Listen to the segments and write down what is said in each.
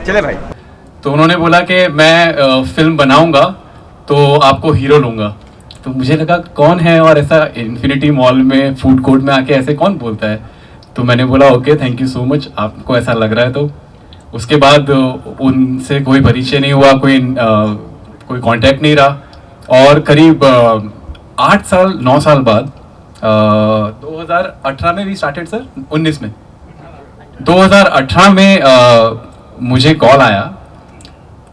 चले भाई। तो उन्होंने बोला कि मैं फिल्म बनाऊंगा तो आपको हीरो लूंगा। तो मुझे लगा कौन है, और ऐसा इन्फिनिटी मॉल में फूड कोर्ट में आके ऐसे कौन बोलता है। तो मैंने बोला okay thank you so much, आपको ऐसा लग रहा है। तो उसके बाद उनसे कोई परिचय नहीं हुआ, कोई कांटेक्ट नहीं रहा। और करीब 8 साल 9 साल बाद 2018 में भी स्टार्टेड सर, 19 में 2018 में मुझे कॉल आया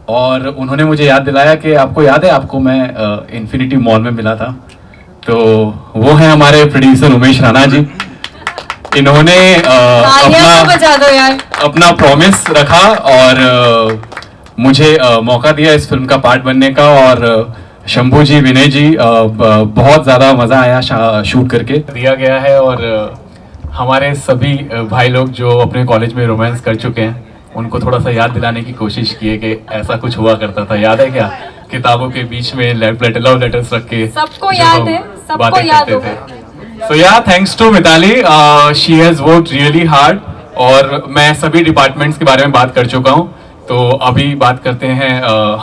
और उन्होंने मुझे याद दिलाया कि आपको याद है आपको मैं इन्फिनिटी मॉल में मिला था। तो वो है हमारे प्रोड्यूसर उमेश राणा जी। इन्होंने अपना प्रॉमिस रखा और मुझे मौका दिया इस फिल्म का पार्ट बनने का। और शंभू जी, विनय जी, बहुत ज़्यादा मज़ा आया शूट करके दिया गया है। और हमारे सभी भाई लोग जो अपने कॉलेज में रोमांस कर चुके हैं उनको थोड़ा सा याद दिलाने की कोशिश की है कि ऐसा कुछ हुआ करता था। याद है क्या, किताबों के बीच में लव लेटर्स रख के सबको याद है, सबको याद होगा। So yeah, thanks to Mitali, she has worked really hard। और मैं सभी डिपार्टमेंट्स के बारे में बात कर चुका हूँ। तो अभी बात करते हैं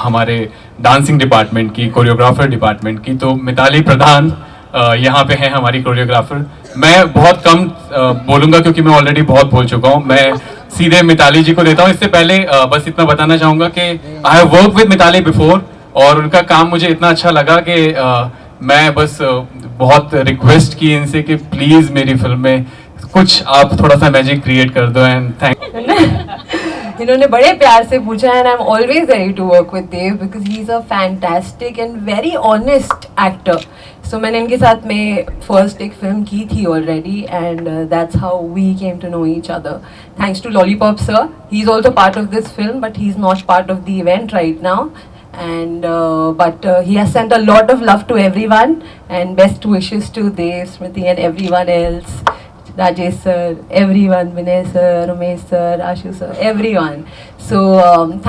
हमारे डांसिंग डिपार्टमेंट की, कोरियोग्राफर डिपार्टमेंट की। तो मिताली प्रधान यहाँ पे है हमारी कोरियोग्राफर। मैं बहुत कम बोलूँगा क्योंकि मैं ऑलरेडी बहुत बोल चुका हूँ। मैं सीधे मिताली जी को देता हूँ। इससे पहले बस इतना बताना चाहूँगा कि I have work with Mitali before और उनका काम मुझे इतना अच्छा लगा कि मैं बस बहुत रिक्वेस्ट की इनसे कि प्लीज़ मेरी फिल्म में कुछ आप थोड़ा सा मैजिक क्रिएट कर दो। एंड थैंक इन्होंने बड़े प्यार से पूछा है। I am always ready to work with Dev because he is a fantastic and very honest actor. So मैंने इनके साथ में फर्स्ट एक फिल्म की थी already and that's how we came to know each other. Thanks to Lollipop sir, he is also part of this film but he is not part of the event right now. And but he has sent a lot of love to everyone and best wishes to Dev, Smriti and everyone else, Rajesh sir, everyone, Vinay sir, Umesh sir, Ashu sir, everyone. So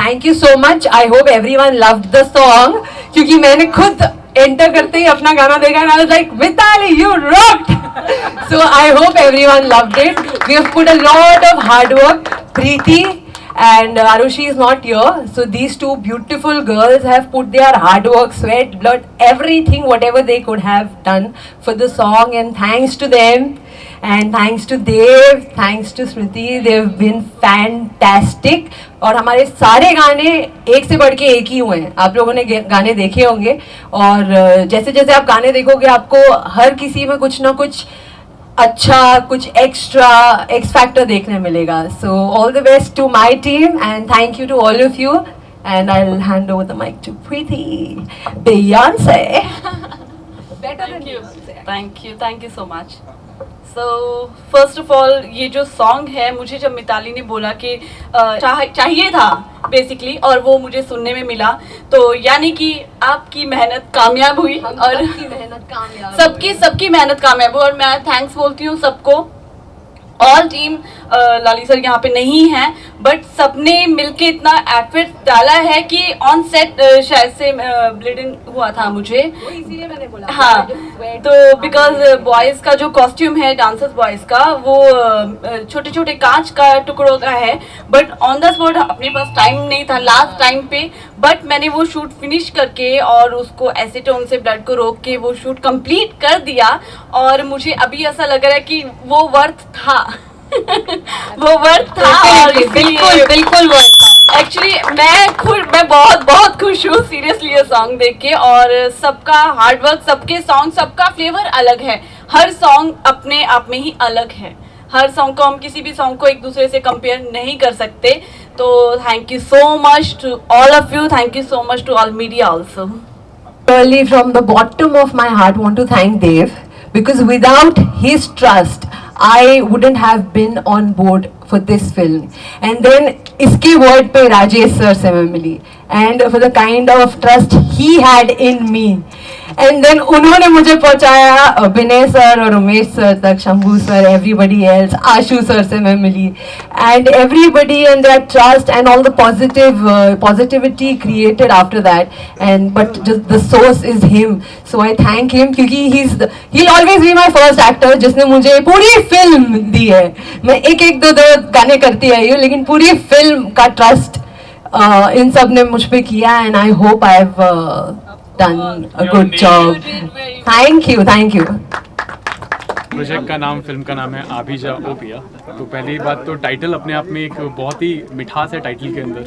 thank you so much. I hope everyone loved the song क्योंकि मैंने खुद enter करते ही अपना गाना देखा and I was like Mitali you rocked. So I hope everyone loved it. We have put a lot of hard work. Preeti and Arushi is not here, so these two beautiful girls have put their hard work, sweat, blood, everything, whatever they could have done for the song, and thanks to them and thanks to Dev, thanks to Smriti, they've been fantastic। और हमारे सारे गाने एक से बढ़ के एक ही हुए हैं। आप लोगों ने गाने देखे होंगे और जैसे जैसे आप गाने देखोगे आपको हर किसी में कुछ ना कुछ अच्छा, कुछ एक्स्ट्रा एक्स फैक्टर देखने मिलेगा। So all the best to my team and thank you to all of you and I will hand over the mic to Preeti Beyonce. Thank you so much. So first of all ये जो song है मुझे जब मिताली ने बोला कि चाहिए था बेसिकली और वो मुझे सुनने में मिला तो यानी कि आपकी मेहनत कामयाब हुई और सबकी मेहनत कामयाब हुई। और मैं थैंक्स बोलती हूँ सबको। ऑल टीम लाली सर यहाँ पे नहीं है बट सबने मिलके इतना एफर्ट डाला है कि ऑन सेट शायद से ब्लीडिंग हुआ था मुझे, इसीलिए मैंने बोला। हाँ, तो बिकॉज बॉयज़ का जो कॉस्ट्यूम है डांसर्स बॉयज़ का वो छोटे छोटे कांच का टुकड़ों का है बट ऑन द स्पॉट अपने पास टाइम नहीं था लास्ट टाइम पे। बट मैंने वो शूट फिनिश करके और उसको एसीटोन से ब्लड को रोक के वो शूट कंप्लीट कर दिया और मुझे अभी ऐसा लग रहा है कि वो वर्थ था। वो वर्थ था और बिल्कुल वर्थ था। एक्चुअली मैं बहुत खुश हूँ सीरियसली ये सॉन्ग देख के। और सबका हार्डवर्क, सबके सॉन्ग, सबका फ्लेवर अलग है। हर सॉन्ग अपने आप में ही अलग है। हर सॉन्ग को हम किसी भी सॉन्ग को एक दूसरे से कंपेयर नहीं कर सकते। तो thank you so much to all of you, thank you so much to all media also. Really from the bottom of my heart want to thank Dev because without his trust I wouldn't have been on board for this film and then iske word pe Rajesh sir se main mili and for the kind of trust he had in me and then उन्होंने मुझे पहुंचाया Vinay sir और Umesh sir तक, Shambhu sir, everybody else, Ashu sir से मैं मिली, and everybody and that trust and all the positivity created after that, and but just the source is him, so I thank him, क्योंकि he will always be my first actor जिसने मुझे पूरी film दी है। मैं एक दो गाने करती आई हूँ, लेकिन पूरी फिल्म का ट्रस्ट इन सब ने मुझ पे किया, and I hope I have done a good job. Thank you. Project का नाम, फिल्म का नाम है आभी जा ओ पिया। तो पहली बात तो टाइटल अपने आप में एक बहुत ही मिठास है टाइटल के अंदर,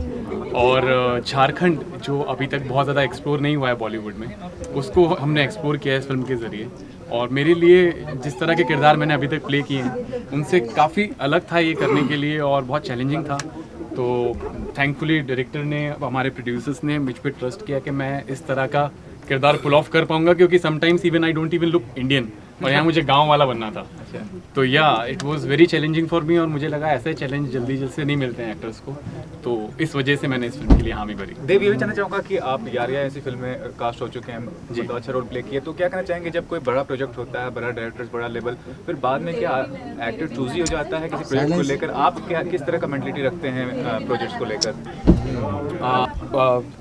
और झारखंड जो अभी तक बहुत ज़्यादा एक्सप्लोर नहीं हुआ है बॉलीवुड में, उसको हमने एक्सप्लोर किया है इस फिल्म के ज़रिए। और मेरे लिए जिस तरह के किरदार मैंने अभी तक प्ले किए हैं उनसे काफ़ी अलग था ये करने के लिए, और बहुत चैलेंजिंग था। तो थैंकफुली डायरेक्टर ने, हमारे प्रोड्यूसर्स ने मुझ पर ट्रस्ट किया कि मैं इस तरह का किरदार पुल ऑफ कर पाऊंगा, क्योंकि sometimes even I don't even look Indian, और यहाँ मुझे गांव वाला बनना था। तो या it was very challenging for me, और मुझे लगा ऐसे चैलेंज जल्दी से नहीं मिलते हैं एक्टर्स को, तो इस वजह से मैंने इस फिल्म के लिए हामी भरी। देव, ये भी जानना चाहूँगा कि आप यारिया ऐसी फिल्म में कास्ट हो चुके हैं, मतलब अच्छा रोल प्ले किए, तो क्या कहना चाहेंगे जब कोई बड़ा प्रोजेक्ट होता है, बड़ा डायरेक्टर्स, बड़ा लेवल, फिर बाद में क्या एक्टर चूज ही हो जाता है किसी प्रोजेक्ट को लेकर? आप क्या किस तरह का मेंटलिटी रखते हैं प्रोजेक्ट्स को लेकर?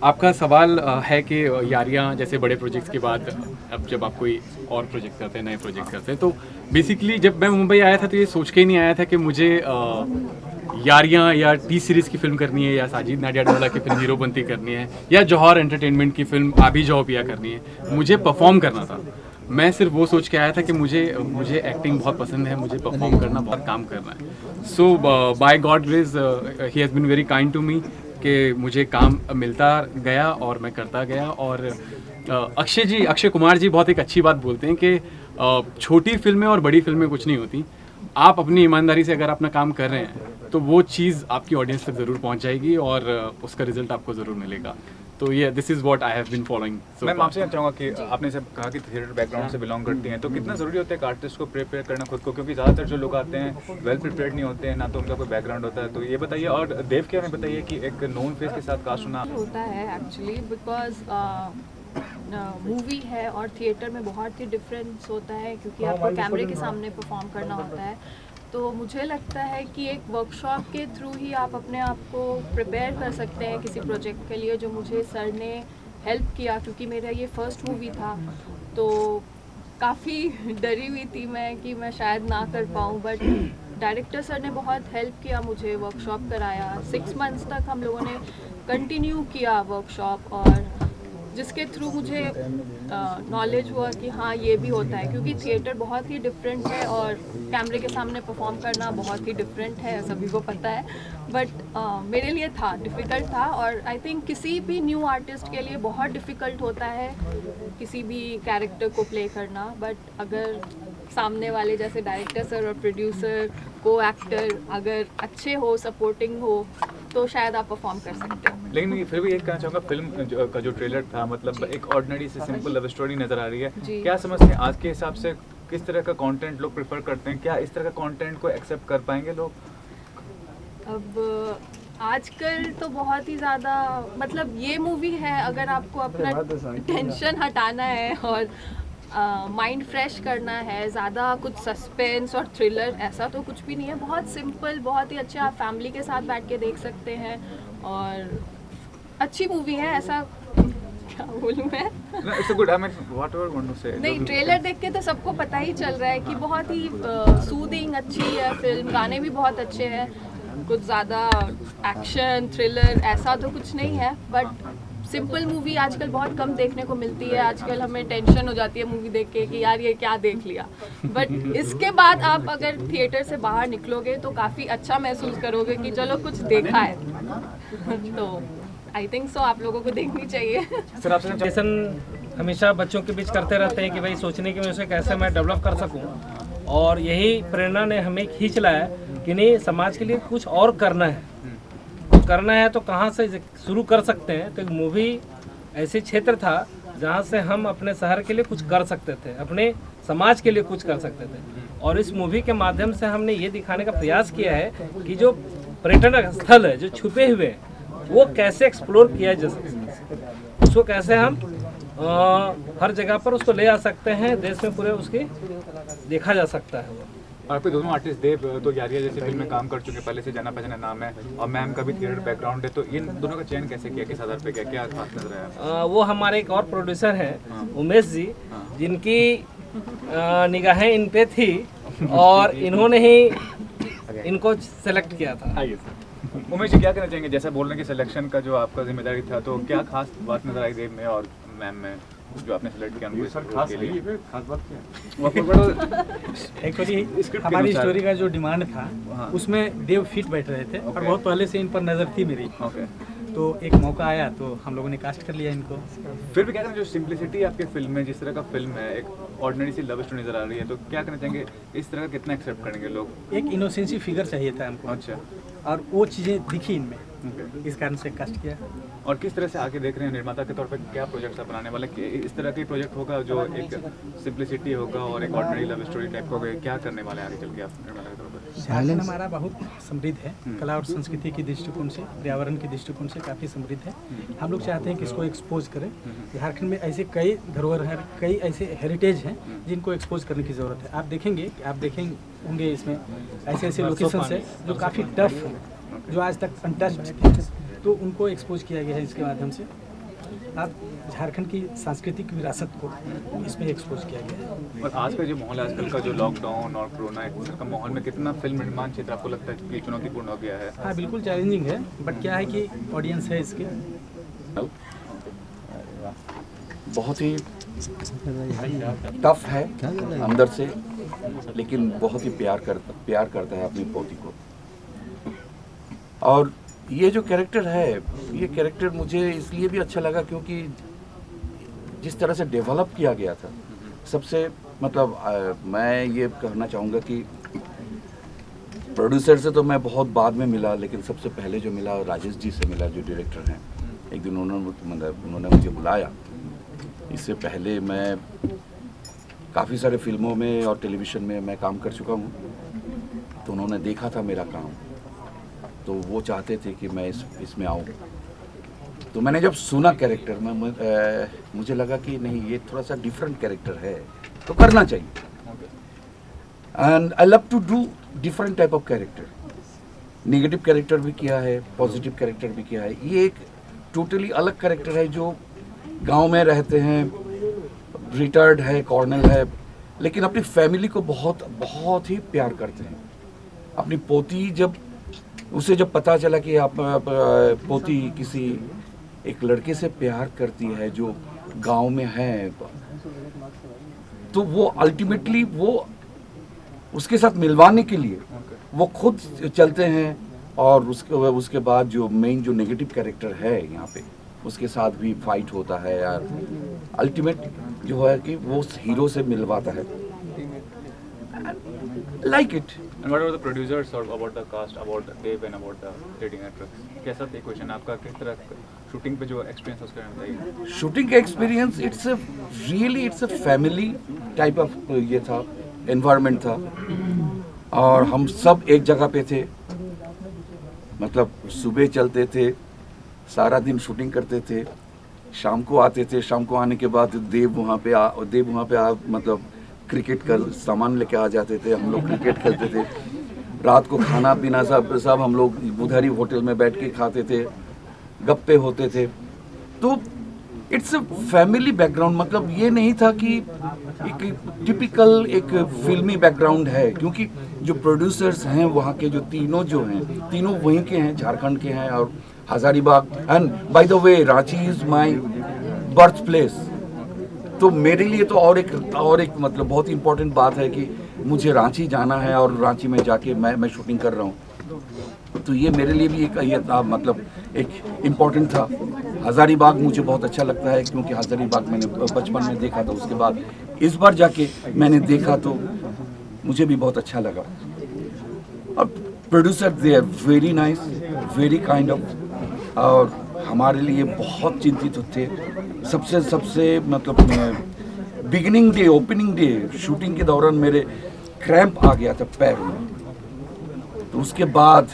आपका सवाल है कि यारियाँ जैसे बड़े प्रोजेक्ट्स के बाद अब जब आप कोई और प्रोजेक्ट करते हैं, नए प्रोजेक्ट करते हैं, तो बेसिकली जब मैं मुंबई आया था तो ये सोच के ही नहीं आया था कि मुझे यारियाँ या टी सीरीज़ की फिल्म करनी है, या साजिद नाडियाडवाला की फिल्म हीरोपंती करनी है, या जौहर एंटरटेनमेंट की फिल्म आभी जाओ पिया करनी है। मुझे परफॉर्म करना था। मैं सिर्फ वो सोच के आया था कि मुझे एक्टिंग बहुत पसंद है, मुझे परफॉर्म करना, बहुत काम करना है। So by God grace he has been very kind to me कि मुझे काम मिलता गया और मैं करता गया। और अक्षय कुमार जी बहुत एक अच्छी बात बोलते हैं कि छोटी फिल्में और बड़ी फिल्में कुछ नहीं होती, आप अपनी ईमानदारी से अगर अपना काम कर रहे हैं तो वो चीज़ आपकी ऑडियंस तक ज़रूर पहुंच जाएगी और उसका रिजल्ट आपको ज़रूर मिलेगा। तो ये this is what I have been following. मैं आपसे जानना चाहूँगा कि आपने सब कहा कि थिएटर बैकग्राउंड से बिलोंग करती हैं, तो कितना ज़रूरी होता है एक आर्टिस्ट को प्रिपेयर करना खुद को, क्योंकि ज़्यादातर जो लोग आते हैं वेल प्रिपेयर्ड नहीं होते हैं, ना तो उनका कोई बैकग्राउंड होता है। तो ये बताइए, और देव के हमें बताइए कि एक नोन फेस के साथ कास्ट होना होता है एक्चुअली, बिकॉज मूवी है और थिएटर में बहुत ही डिफरेंस होता है, क्योंकि आपको कैमरे के सामने परफॉर्म करना होता है। तो मुझे लगता है कि एक वर्कशॉप के थ्रू ही आप अपने आप को प्रिपेयर कर सकते हैं किसी प्रोजेक्ट के लिए, जो मुझे सर ने हेल्प किया, क्योंकि मेरा ये फर्स्ट मूवी था। तो काफ़ी डरी हुई थी मैं कि मैं शायद ना कर पाऊँ, बट डायरेक्टर सर ने बहुत हेल्प किया, मुझे वर्कशॉप कराया। 6 मंथ्स तक हम लोगों ने कंटिन्यू किया वर्कशॉप, और जिसके थ्रू मुझे नॉलेज हुआ कि हाँ ये भी होता है, क्योंकि थिएटर बहुत ही डिफरेंट है और कैमरे के सामने परफॉर्म करना बहुत ही डिफरेंट है, सभी को पता है। बट मेरे लिए था, डिफ़िकल्ट था, और आई थिंक किसी भी न्यू आर्टिस्ट के लिए बहुत डिफ़िकल्ट होता है किसी भी कैरेक्टर को प्ले करना। बट अगर सामने वाले जैसे डायरेक्टर सर और प्रोड्यूसर, को एक्टर अगर अच्छे हो, सपोर्टिंग हो, तो शायद आप परफॉर्म कर सकते हैं। लेकिन फिर भी एक कहना चाहूँगा, फिल्म का जो ट्रेलर था, मतलब एक ऑर्डिनरी से सिंपल लव स्टोरी नज़र आ रही है। क्या समझते हैं आज के हिसाब से किस तरह का कंटेंट लोग प्रेफर करते हैं? क्या इस तरह का कंटेंट को एक्सेप्ट कर पाएंगे लोग? अब आजकल तो बहुत ही ज़्यादा, मतलब ये मूवी है अगर आपको अपना टेंशन हटाना है और माइंड फ्रेश करना है, ज़्यादा कुछ सस्पेंस और थ्रिलर ऐसा तो कुछ भी नहीं है, बहुत सिंपल, बहुत ही अच्छे, आप फैमिली के साथ बैठ के देख सकते हैं और अच्छी मूवी है। ऐसा क्या बोलूँ मैं? It's a good, I mean, whatever you want to say. नहीं, ट्रेलर देख के तो सबको पता ही चल रहा है कि बहुत ही सूदिंग अच्छी है फिल्म, गाने भी बहुत अच्छे हैं, कुछ ज़्यादा एक्शन थ्रिलर ऐसा तो कुछ नहीं है, बट सिंपल मूवी आजकल बहुत कम देखने को मिलती है। आजकल हमें टेंशन हो जाती है मूवी देख के कि यार ये क्या देख लिया, बट इसके बाद आप अगर थिएटर से बाहर निकलोगे तो काफ़ी अच्छा महसूस करोगे कि चलो कुछ देखा है। तो आई थिंक सो आप लोगों को देखनी चाहिए। सर आपसे सेशन हमेशा बच्चों के बीच करते रहते हैं कि भाई सोचने की वजह से कैसे मैं डेवलप कर सकूं, और यही प्रेरणा ने हमें खींच लाया कि नहीं, समाज के लिए कुछ और करना है तो कहाँ से शुरू कर सकते हैं। तो एक मूवी ऐसे क्षेत्र था जहाँ से हम अपने शहर के लिए कुछ कर सकते थे, अपने समाज के लिए कुछ कर सकते थे, और इस मूवी के माध्यम से हमने ये दिखाने का प्रयास किया है कि जो पर्यटन स्थल है, जो छुपे हुए हैं, वो कैसे एक्सप्लोर किया जा सकता है, उसको कैसे हम हर जगह पर उसको ले आ सकते हैं, देश में पूरे उसकी देखा जा सकता है वो। आपके दोनों आर्टिस्ट देव तो यारिया जैसी फिल्म में काम कर चुके हैं, पहले से जाना पहचाना नाम है, और मैम का भी थिएटर बैकग्राउंड है, तो इन दोनों का चयन कैसे किया, किस आधार पे किया, क्या खास नजर आया? वो हमारे एक और प्रोड्यूसर हैं उमेश जी, जिनकी निगाहें इन पे थी और इन्होंने ही इनको सेलेक्ट किया था। आइए सर। उमेश जी, क्या कहना चाहेंगे, जैसा बोल रहे हैं कि सिलेक्शन का जो आपका जिम्मेदारी था, तो क्या खास बात नजर आई देव में और मैम में जो आपने सेलेक्ट किया उनको सर? खास बात क्या एक्चुअली हमारी स्टोरी का जो डिमांड था उसमें देव फिट बैठ रहे थे और बहुत पहले से इन पर नज़र थी मेरी। ओके, तो एक मौका आया तो हम लोगों ने कास्ट कर लिया इनको। फिर भी क्या कहना, जो सिंप्लिसिटी आपके फिल्म में, जिस तरह का फिल्म है, एक ऑर्डिनरी सी लव स्टोरी नजर आ रही है, तो क्या कहना चाहेंगे, इस तरह का कितना एक्सेप्ट करेंगे लोग? एक इनोसेंसी फिगर चाहिए था हमको। अच्छा, और वो चीज़ें दिखी इनमें, इस कारण से कास्ट किया। और किस तरह से आगे देख रहे हैं निर्माता के तौर पे, क्या प्रोजेक्ट्स अपनाने वाले, कि इस तरह के प्रोजेक्ट होगा जो एक सिंप्लिसिटी होगा और एक ऑर्डिनरी लव स्टोरी टाइप होगा, क्या करने वाले हैं आगे चल के आप निर्माता के तौर पे? झारखंड हमारा बहुत समृद्ध है, कला और संस्कृति के दृष्टिकोण से, पर्यावरण के दृष्टिकोण से काफ़ी समृद्ध है। हम लोग चाहते हैं कि इसको एक्सपोज करें। झारखंड में ऐसे कई धरोहर हैं, कई ऐसे हेरिटेज हैं जिनको एक्सपोज करने की ज़रूरत है। आप देखेंगे होंगे इसमें ऐसे ऐसे लोकेशंस है जो काफ़ी टफ हैं, जो आज तक अनटच्ड थे, तो उनको एक्सपोज किया गया है इसके माध्यम से। आप झारखंड की सांस्कृतिक विरासत को इसमें एक्सपोज किया गया है। और आज का जो माहौल है, आजकल का जो लॉकडाउन और कोरोना एक तरह का माहौल में, कितना फिल्म निर्माण क्षेत्र आपको लगता है कि चुनौतीपूर्ण हो गया है? हाँ, बिल्कुल चैलेंजिंग है, बट क्या है कि ऑडियंस है इसके। बहुत ही टफ है अंदर से, लेकिन बहुत ही प्यार करता है अपनी पोती को। और ये जो कैरेक्टर है, ये कैरेक्टर मुझे इसलिए भी अच्छा लगा क्योंकि जिस तरह से डेवलप किया गया था, सबसे मतलब मैं ये कहना चाहूँगा कि प्रोड्यूसर से तो मैं बहुत बाद में मिला, लेकिन सबसे पहले जो मिला राजेश जी से मिला, जो डायरेक्टर हैं। एक दिन उन्होंने मुझे बुलाया। इससे पहले मैं काफ़ी सारे फिल्मों में और टेलीविज़न में मैं काम कर चुका हूँ, तो उन्होंने देखा था मेरा काम, तो वो चाहते थे कि मैं इसमें आऊँ। तो मैंने जब सुना कैरेक्टर में मुझे लगा कि नहीं, ये थोड़ा सा डिफरेंट कैरेक्टर है, तो करना चाहिए। And I love to do different type of character. Negative character भी किया है, पॉजिटिव कैरेक्टर भी किया है। ये एक टोटली अलग कैरेक्टर है जो गांव में रहते हैं, रिटायर्ड है, कॉर्नल है, लेकिन अपनी फैमिली को बहुत बहुत ही प्यार करते हैं। अपनी पोती उसे जब पता चला कि आप पोती किसी एक लड़के से प्यार करती है जो गांव में है, तो वो अल्टीमेटली वो उसके साथ मिलवाने के लिए वो खुद चलते हैं। और उसके बाद जो मेन जो नेगेटिव कैरेक्टर है यहाँ पे, उसके साथ भी फाइट होता है यार। अल्टीमेट जो है कि वो हीरो से मिलवाता है। Like it. And what about the producers or about the cast, about Dev and about the leading actress? कैसा था क्वेश्चन आपका, किस तरह शूटिंग पे जो एक्सपीरियंस उसका बताइए? शूटिंग का experience it's a family type of ये था, एनवायरनमेंट था। और हम सब एक जगह पे थे, मतलब सुबह चलते थे, सारा दिन शूटिंग करते थे, शाम को आते थे। शाम को आने के बाद देव वहाँ पे मतलब क्रिकेट का सामान लेके आ जाते थे। हम लोग क्रिकेट खेलते थे। रात को खाना पीना सब हम लोग उधर ही होटल में बैठ के खाते थे, गप्पे होते थे। तो इट्स अ फैमिली बैकग्राउंड। मतलब ये नहीं था कि एक टिपिकल एक फिल्मी बैकग्राउंड है, क्योंकि जो प्रोड्यूसर्स हैं वहाँ के जो तीनों वहीं के हैं, झारखंड के हैं और Hazaribagh. And by the way Ranchi is my birth place. तो मेरे लिए तो और एक मतलब बहुत ही इम्पोर्टेंट बात है कि मुझे रांची जाना है और रांची में जाके मैं शूटिंग कर रहा हूँ। तो ये मेरे लिए भी मतलब एक इम्पोर्टेंट था। हजारीबाग मुझे बहुत अच्छा लगता है क्योंकि हजारीबाग मैंने बचपन में देखा था। उसके बाद इस बार जाके मैंने देखा तो मुझे भी बहुत अच्छा लगा। और producer they are very nice, very kind of, और हमारे लिए बहुत चिंतित थे। सबसे मतलब beginning day, opening day shooting के दौरान मेरे क्रैम्प आ गया था पैर में। तो उसके बाद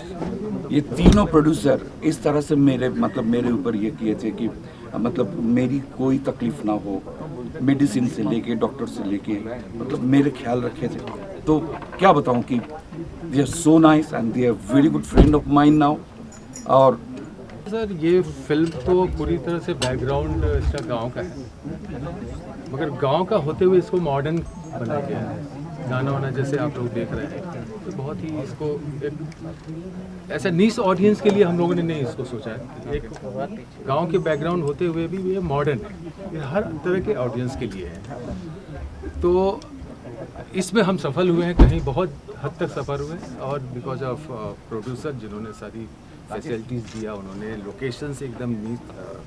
ये तीनों प्रोड्यूसर इस तरह से मेरे ऊपर ये किए थे कि मतलब मेरी कोई तकलीफ ना हो, मेडिसिन से लेके डॉक्टर से लेके मतलब मेरे ख्याल रखे थे। तो क्या बताऊं कि they are so nice and they are very good friend of mine now. और सर ये फिल्म तो पूरी तरह से बैकग्राउंड इसका गांव का है, मगर गांव का होते हुए इसको मॉडर्न बनाया गया है। गाना वाना जैसे आप लोग देख रहे हैं तो बहुत ही इसको एक ऐसा नीश ऑडियंस के लिए हम लोगों ने नहीं इसको सोचा है। एक गांव के बैकग्राउंड होते हुए भी ये मॉडर्न है, ये हर तरह के ऑडियंस के लिए है। तो इसमें हम सफल हुए हैं, कहीं बहुत हद तक सफल हुए, और बिकॉज ऑफ प्रोड्यूसर जिन्होंने सारी फैसिलिटीज़ दिया, उन्होंने लोकेशन से एकदम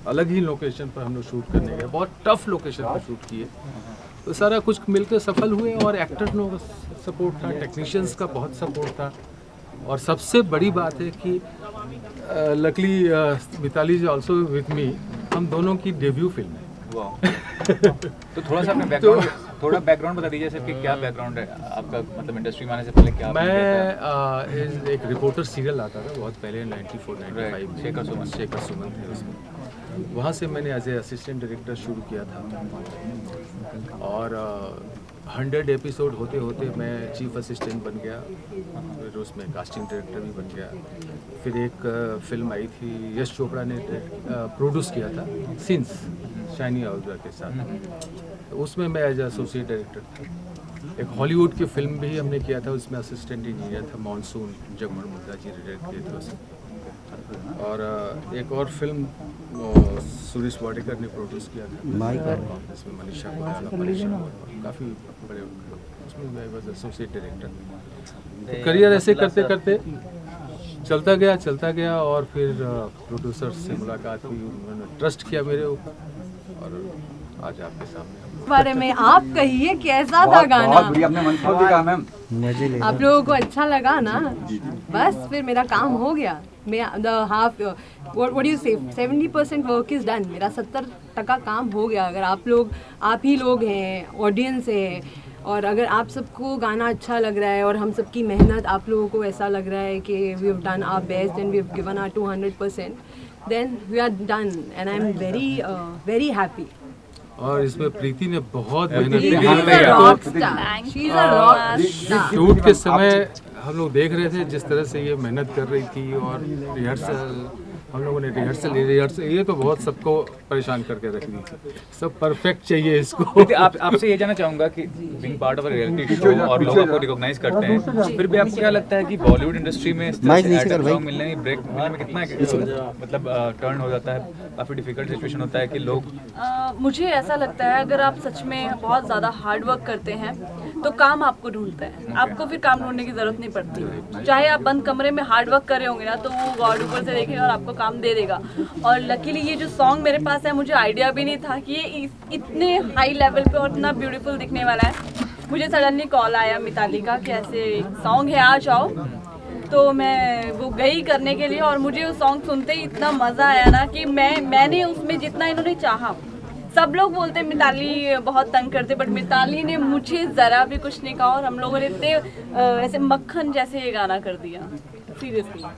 अलग ही लोकेशन पर हम लोग शूट करने गए, बहुत टफ लोकेशन पर शूट किए, तो सारा कुछ मिलकर सफल हुए। और एक्टर लोगों का सपोर्ट था, टेक्नीशियंस का बहुत सपोर्ट था, और सबसे बड़ी बात है कि luckily Mitali ji also with me, हम दोनों की डेब्यू फिल्म है। तो थोड़ा सा अपने बैकग्राउंड बता दीजिए सर कि क्या बैकग्राउंड है आपका, मतलब इंडस्ट्री में आने से पहले क्या? मैं एक रिपोर्टर सीरियल आता था बहुत पहले 94-95 में, शेखर सुमन थे उसमें, वहाँ से मैंने एज ए असिस्टेंट डायरेक्टर शुरू किया था, और 100 एपिसोड होते होते मैं चीफ असिस्टेंट बन गया, फिर उसमें कास्टिंग डायरेक्टर भी बन गया। फिर एक फिल्म आई थी, यश चोपड़ा ने प्रोड्यूस किया था, सिंस शाइनी आहूजा के साथ, तो उसमें मैं एज एसोसिएट डायरेक्टर था। एक हॉलीवुड की फिल्म भी हमने किया था, उसमें असिस्टेंट इंजीनियर था, मानसून, जगमोहन मुंडा जी डायरेक्ट किए थे उसमें। और एक और फिल्म सुरेश वाडेकर ने प्रोड्यूस किया था, इसमें मनीषा कोइराला, काफ़ी बड़े, उसमें मैं बस एसोसिएट डायरेक्टर। तो करियर ऐसे करते करते चलता गया, और फिर प्रोड्यूसर से मुलाकात हुई, उन्होंने ट्रस्ट किया मेरे ऊपर, और आज आपके सामने। बारे में आप कहिए कैसा था गाना? आप लोगों को अच्छा लगा ना? बस फिर मेरा काम हो गया। मैं what do you say 70% work is done. मेरा 70% काम हो गया। अगर आप ही लोग हैं, ऑडियंस है, और अगर आप सबको गाना अच्छा लग रहा है और हम सबकी मेहनत आप लोगों को ऐसा लग रहा है कि we have done our best and we have given our 200%, then we are done and I am very happy. और इसमें प्रीति ने बहुत मेहनत She's की। a rock star. She's a rock star. Shoot के समय हम लोग देख रहे थे जिस तरह से ये मेहनत कर रही थी, और रिहर्सल हम लोगों ने रिहर्सल ये तो बहुत सबको परेशान करके रख दी थी। सब परफेक्ट चाहिए इसको। आपसे ये जानना चाहूँगा कि being part of a reality show और लोगों को रिकॉग्नाइज करते हैं, फिर भी आपको क्या लगता है कि बॉलीवुड इंडस्ट्री में इस तरह से एक्टर सॉन्ग मिलने में, ब्रेक मिलने में कितना मतलब टर्न हो जाता है? काफ़ी डिफिकल्ट सिचुएशन होता है कि लोग मुझे ऐसा लगता है अगर आप सच में बहुत ज़्यादा हार्ड वर्क करते हैं तो काम आपको ढूंढता है, आपको फिर काम ढूंढने की ज़रूरत नहीं पड़ती। चाहे आप बंद कमरे में हार्ड वर्क कर रहे होंगे ना, तो वो गॉड ऊपर से देखेगा और आपको काम दे देगा। और लकीली ये जो सॉन्ग मेरे पास है, मुझे आइडिया भी नहीं था कि ये इतने हाई लेवल पे और इतना ब्यूटीफुल दिखने वाला है। मुझे सडनली कॉल आया मिताली का कि ऐसे सॉन्ग है, आ जाओ। तो मैं वो गई करने के लिए, और मुझे वो सॉन्ग सुनते ही इतना मज़ा आया ना कि मैंने उसमें जितना इन्होंने चाहा, सब लोग बोलते मिताली बहुत तंग करते, बट मिताली ने मुझे ज़रा भी कुछ नहीं कहा, और हम लोगों ने इतने ऐसे मक्खन जैसे ये गाना कर दिया, सीरियसली।